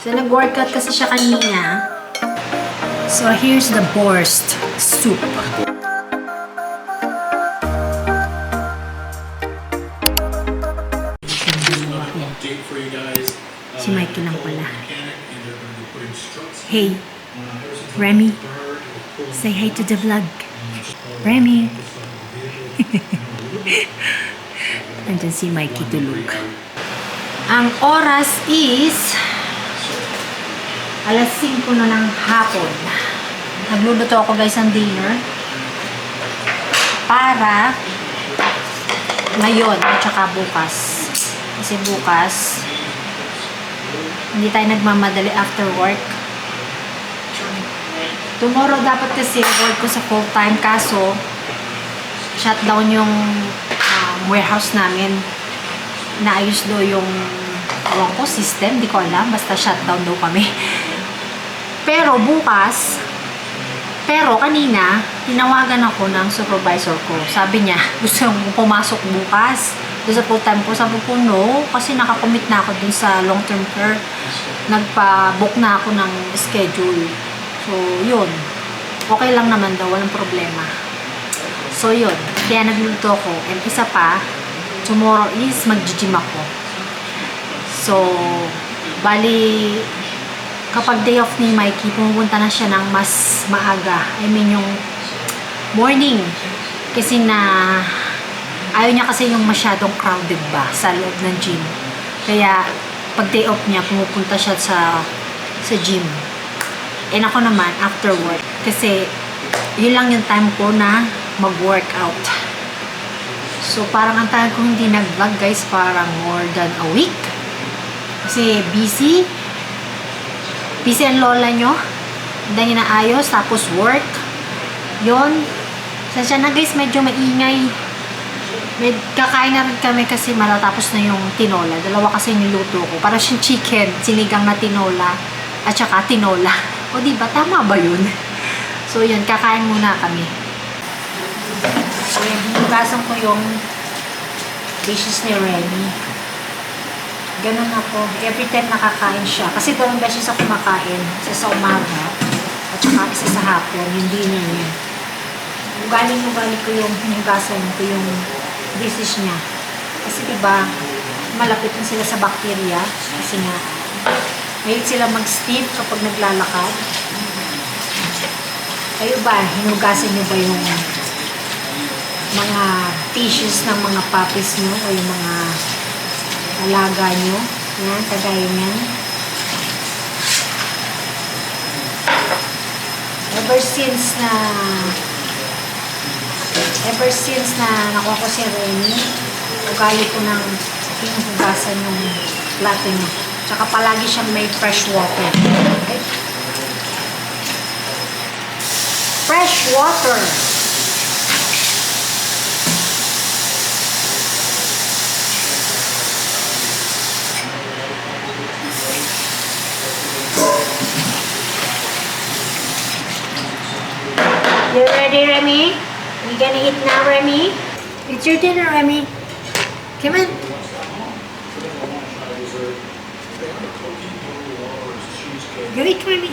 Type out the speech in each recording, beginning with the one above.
So, nag-workout kasi siya kanina. So, here's the borscht soup. Si Mikey lang pala. Hey, Remy. Say hi to the vlog. Remy. Nandyan si Mikey tulog. Ang oras is alas 5 na ng hapon. Nagluluto ako guys ng dinner para ngayon at saka bukas. Kasi bukas hindi tayo nagmamadali after work. Tomorrow dapat kasi work ko sa full time, kaso shutdown yung warehouse namin. Naayos daw yung system, di ko alam, basta shutdown daw kami. Pero kanina tinawagan ako ng supervisor ko. Sabi niya gusto mong pumasok bukas doon sa full time ko. Sabi ko no, kasi nakakommit na ako dun sa long term care. Nagpa-book na ako ng schedule. So yun, okay lang naman daw, walang problema. So yun, kaya nagluluto ko. And isa pa, tomorrow is mag-gym ako. So bali kapag day off ni Mikey, pumupunta na siya ng mas maaga. I mean yung morning. Kasi ayaw niya kasi yung masyadong crowded ba sa loob ng gym. Kaya pag day off niya, pumupunta siya sa gym. And ako naman, after work. Kasi yun lang yung time ko na mag-workout. So parang ang tagal ko hindi nag-vlog guys, parang more than a week. Kasi busy ang lola nyo. Hindi inaayos. Tapos work. Yun. Sasya na guys, medyo maingay. Kakain na rin kami kasi matatapos na yung tinola. Dalawa kasi niluto ko. Para siyang chicken. Sinigang na tinola. At saka tinola. O diba? Tama ba yun? So yun, kakain muna kami. So yun, hinugasan ko yung dishes ni Remy. Ganun ako. Every time nakakain siya. Kasi 2 beses ako kumakain. Isa sa umaga. At saka isa sa hapon. Yung dinner niya. Ugaling ko yung hinugasan ko yung dishes niya. Kasi diba, malapit na sila sa bacteria. Kasi nga, mahilig sila mag-steam kapag naglalakad. Kayo ba, hinugasan niyo ba yung mga tissues ng mga puppies niyo o yung mga alaga nyo? Yan, kagaya nyan. Ever since na nakuha ko si Remy, ugali ko ng hinugasan yung plato niya. Tsaka palagi siyang may fresh water. Okay? Fresh water! You ready, Remy? You gonna eat now, Remy? It's your dinner, Remy. Come on. Go eat, Remy.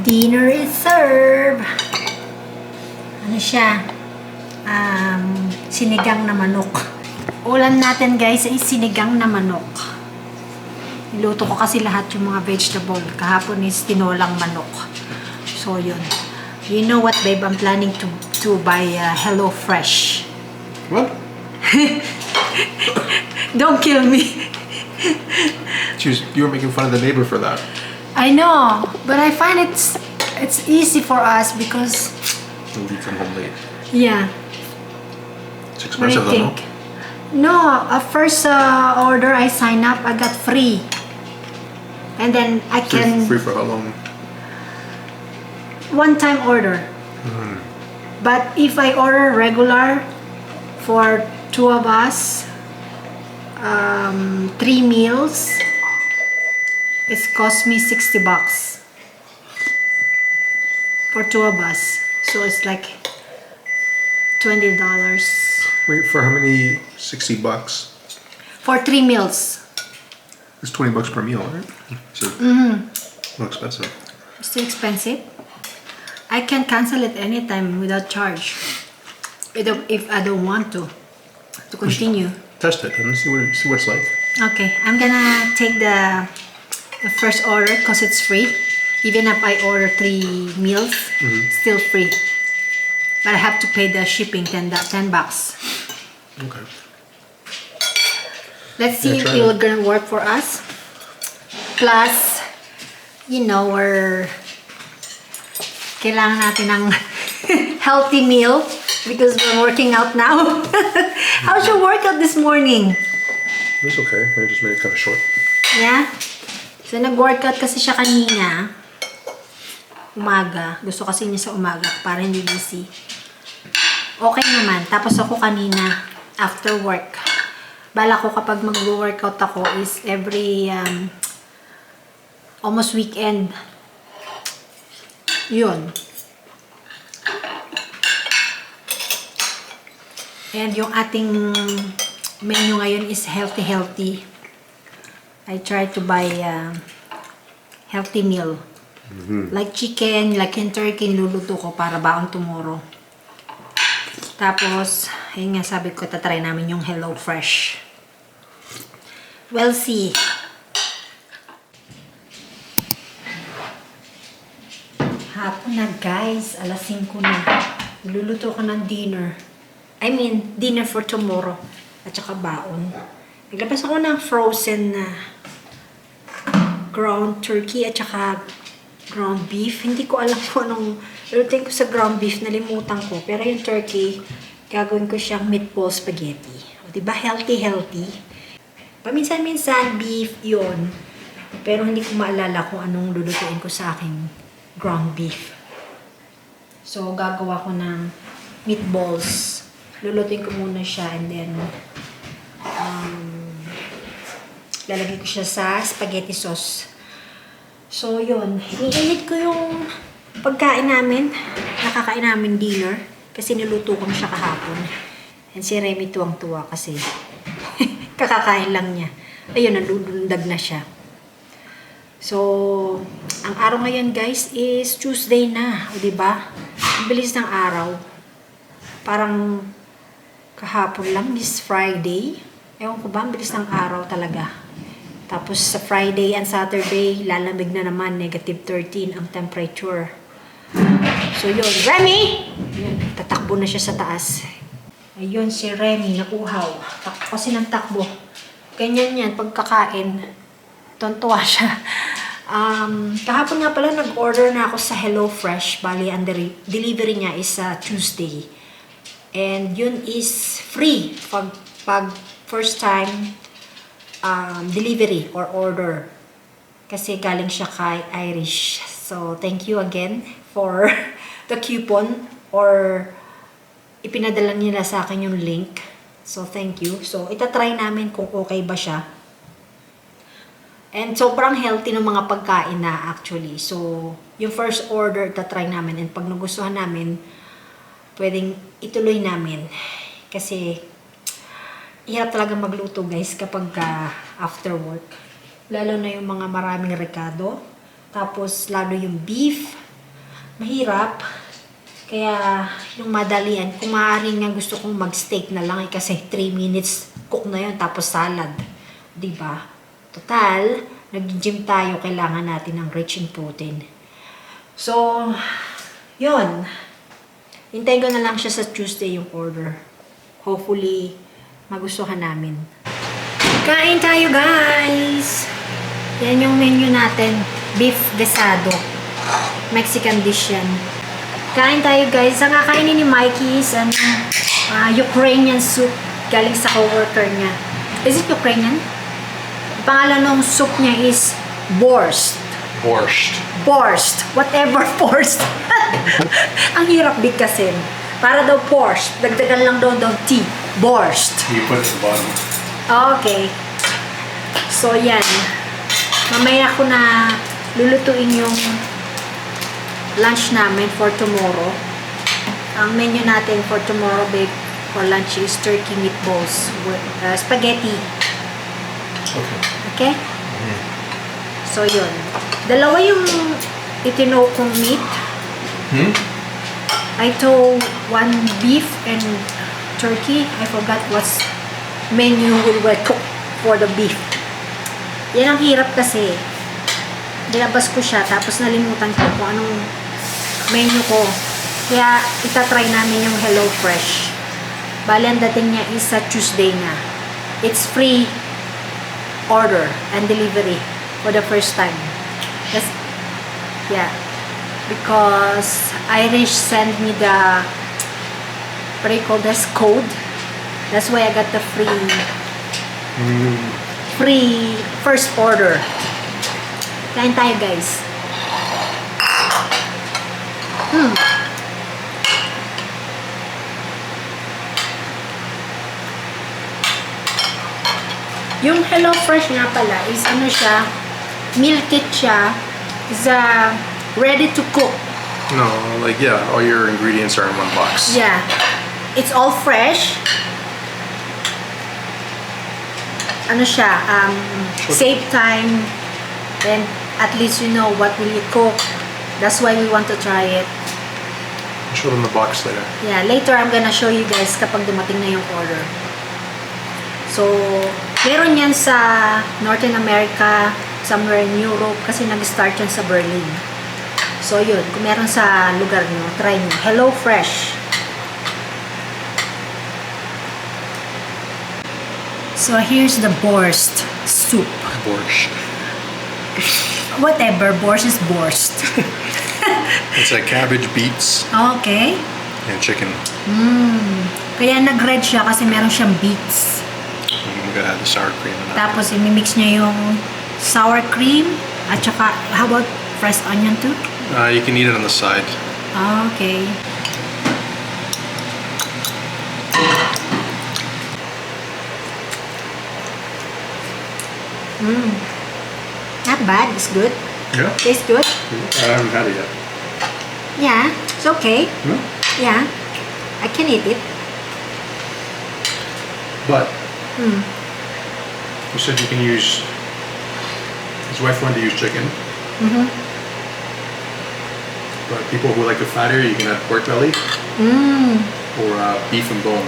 Dinner is served. Ano siya? Sinigang na manok. Ulam natin guys ay sinigang na manok. Niluto ko kasi lahat yung mga vegetable. Kahapon is tinolang manok. So yun. You know what babe? I'm planning to buy Hello Fresh. What? Don't kill me. You were making fun of the neighbor for that. I know, but I find it's easy for us because You'll leave from home late. yeah. It's What do you expensive though, no? think? No, first order I sign up, I got free, and then I can Free for how long? one-time order. But if I order regular for 2 of us, 3 meals. It's cost me $60 for 2 of us. So it's like $20 Wait, for how many? $60. for 3 meals. It's $20 per meal, right? So more expensive. It's too expensive. I can cancel it anytime without charge. If I don't want to continue. Test it and see what it's like. Okay, I'm gonna take the first order because it's free. Even if I order 3 meals, still free. But I have to pay the shipping $10. Okay. Let's see Yeah, if try it it. will gonna work for us. Plus, you know, kailangan natin ng healthy meal because we're working out now. How's your workout this morning? It's okay. I just made it kind of short. Yeah? So, nag-workout kasi siya kanina. Umaga. Gusto kasi niya sa umaga para hindi busy. Okay naman. Tapos ako kanina, after work. Bala ko kapag mag-workout ako is every almost weekend. Yun. And yung ating menu ngayon is healthy. I try to buy healthy meal. Like chicken, like in turkey, luluto ko para baon tomorrow. Tapos, ayun nga sabi ko, tatry namin yung Hello Fresh. We'll see. Hapon na guys, alas 5 na. Luluto ko ng dinner. I mean, dinner for tomorrow. At saka baon. Naglabas ako ng frozen na ground turkey at saka ground beef. Hindi ko alam kung anong lutuin ko sa ground beef. Nalimutan ko. Pero yung turkey, gagawin ko siyang meatball spaghetti. O, diba? Healthy. Paminsan-minsan, beef yun. Pero hindi ko maalala kung anong lulutuin ko sa aking ground beef. So, gagawa ko ng meatballs. Lulutuin ko muna siya and then lalagay ko siya sa spaghetti sauce. So, yun. Iniinit ko yung pagkain namin. Nakakain namin dinner. Kasi niluto ko na siya kahapon. And si Remy tuwang-tuwa kasi kakakain lang niya. Ayun, nalulundag na siya. So, ang araw ngayon guys is Tuesday na. O, diba? Ang bilis ng araw. Parang kahapon lang is Friday. Ewan ko ba, ang bilis ng araw talaga. Tapos sa Friday and Saturday, lalamig na naman, negative 13 ang temperature. So yun, Remy! Yun, tatakbo na siya sa taas. Ayun si Remy, nakuhaw. Takbo kasi ng takbo. Ganyan yan, pagkakain. Tontuwa siya. Kahapon nga pala, nag-order na ako sa Hello Fresh. Bali, ang delivery niya is Tuesday. And yun is free pag first time delivery or order. Kasi galing siya kay Irish. So, thank you again for the coupon or ipinadala nila sa akin yung link. So, thank you. So, itatry namin kung okay ba siya. And sobrang healthy ng mga pagkain na actually. So, yung first order, itatry namin. And pag nagustuhan namin, pwedeng ituloy namin. Kasi, hirap talaga magluto guys kapag after work. Lalo na yung mga maraming rekado. Tapos, lalo yung beef. Mahirap. Kaya, yung madalian, kung maaari nga gusto kong mag-steak na lang kasi 3 minutes cook na yun, tapos salad. Diba? Total, nag-gym tayo, kailangan natin ng rich in protein. So, yun. Hintayin ko na lang siya sa Tuesday yung order. Hopefully, magustuhan namin. Kain tayo guys! Yan yung menu natin. Beef desado. Mexican dish yan. Kain tayo guys. Ang kakainin ni Mikey is Ukrainian soup. Galing sa coworker niya. Is it Ukrainian? Ang pangalan ng soup niya is borscht. Borscht. Whatever borscht. Ang hirap bigkasin. Para daw borscht. Dagdagan lang daw T. Borscht. You put it at the bottom. Okay. So, yan. Mamaya ko na lulutuin yung lunch namin for tomorrow. Ang menu natin for tomorrow, babe, for lunch is turkey meatballs with spaghetti. Okay. Okay? So, yun. Dalawa yung itino kong meat. I told one beef and turkey. I forgot what's menu will we cook for the beef. Yan ang hirap kasi. Nilabas ko siya, tapos nalimutan ko kung anong menu ko. Kaya itatry namin yung Hello Fresh. Bali, ang dating niya is sa Tuesday na. It's free order and delivery for the first time. That's, yeah. Because Irish sent me the, what do you call this, code. That's why I got the free first order. Kain tayo, guys. Yung Hello Fresh nga pala is ano siya, meal kit siya, is ready to cook. No, like, yeah, all your ingredients are in one box. Yeah. It's all fresh. Ano siya, save time, and at least you know what will you cook. That's why we want to try it. Show them the box later. Yeah, later I'm gonna show you guys kapag dumating na yung order. So, meron yan sa Northern America, somewhere in Europe, kasi nag-start yan sa Berlin. So, yun. Kung meron sa lugar nyo, try nyo. Hello Fresh. So, here's the borscht soup. Borscht. Whatever, borscht is borscht. It's like cabbage, beets, Okay. and chicken. Kaya nag-red siya kasi meron siyang beets. I'm gonna add the sour cream in that. Tapos, imimix niya yung sour cream. At saka, how about fresh onion too? You can eat it on the side. Okay. Not bad. It's good. Yeah? Tastes good. I haven't had it yet. Yeah, it's okay. No? Yeah, I can eat it. But, you said you can use, his wife wanted to use chicken. But people who like it fatter, you can add pork belly or beef and bone.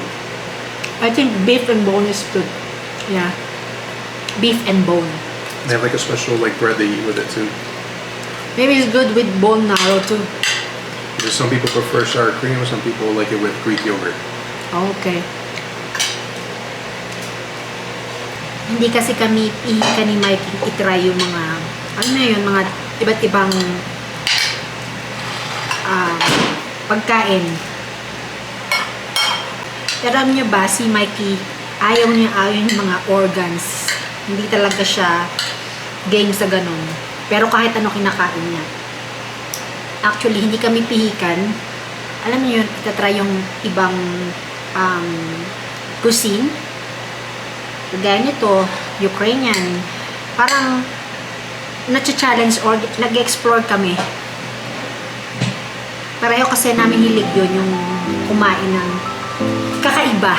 I think beef and bone is good. Yeah, beef and bone. They have like a special like bread they eat with it too. Maybe it's good with bone marrow too. Because some people prefer sour cream, some people like it with Greek yogurt. Okay. Hindi kasi kami ni Mike itry yung mga, ano na yun, mga iba't ibang pagkain. Pero alam niyo ba, si Mikey, ayaw niya yung mga organs. Hindi talaga siya game sa ganun. Pero kahit ano kinakain niya. Actually, hindi kami pihikan. Alam niyo yun, itatry yung ibang cuisine. Kagaya nito, Ukrainian. Parang na-challenge or nag-explore kami. Pareho kasi namin hilig yun, yung kumain ng kakaiba.